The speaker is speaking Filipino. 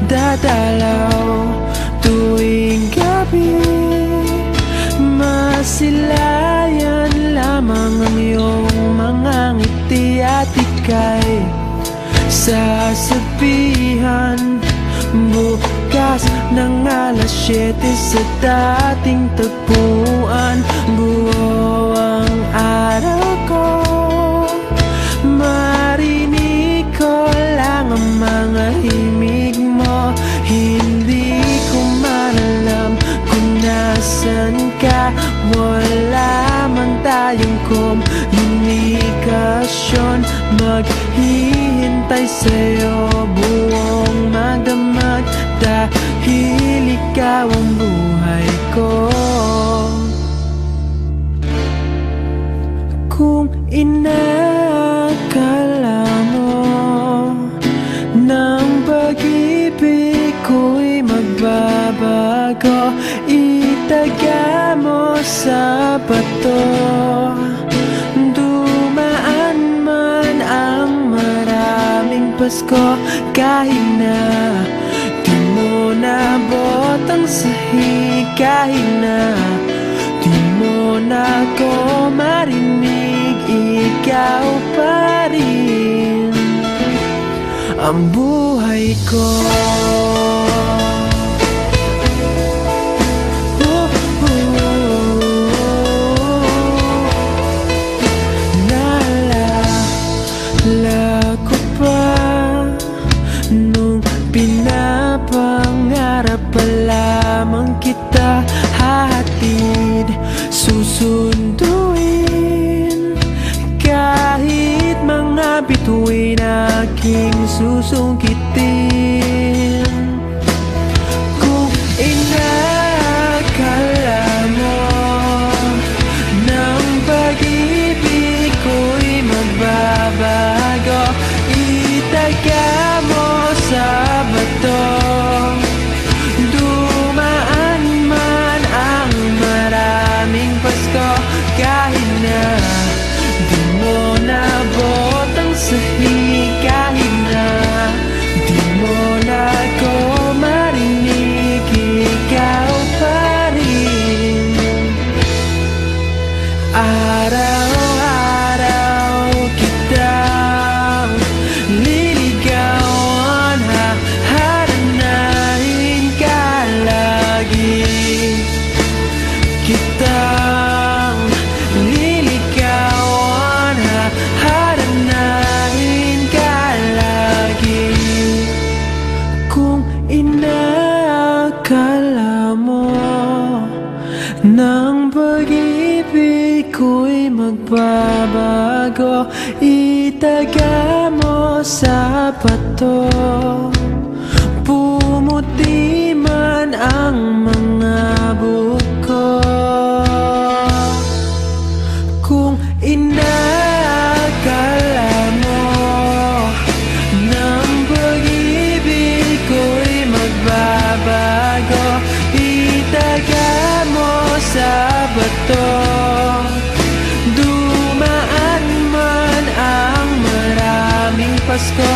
dadalaw tuwing gabi. Masilayan lamang ang iyong mga ngiti at ika'y sasabihan bukas ng alas 7 sa dating tagpuan. Buo ang araw ko, marinig ko lang ang mga himig mo. Hindi ko man alam kung nasan ka, wala man tayong komunikasyon. Maghihintay sa'yo buong magdamag, dahil ikaw ang buhay ko. Kung inakala mo ng pag-ibig ko'y magbabago, itaga mo sa bato. Dumaan man ang maraming Pasko, kahit na di mo nabot ang sahig, kahit na di mo na ako marinig, ikaw pa rin ang buhay ko. Naalala ko pa nung pinapangarap pa lamang kita, hatid susunduin kahit mga bituin aking susungkitin. Kung inakala mo ng pag-ibig ko'y magbabago, itaga mo sa bato. Dumaan man ang maraming Pasko, kahit na di mo nabot ang sahig, kahit na di mo na ako marinig, ikaw pa rin. Araw-araw kitang liligawan, haharanahin ka lagi. Kitang liligawan, haharanahin ka lagi. Kung inakala mo ng pag-ibig ko'y magbabago, itaga mo sa bato. Pumuti man ang mga buko, kung inakala mo ng pag-ibig ko'y magbabago, itaga mo sa bato. Dumaan man ang maraming Pasko,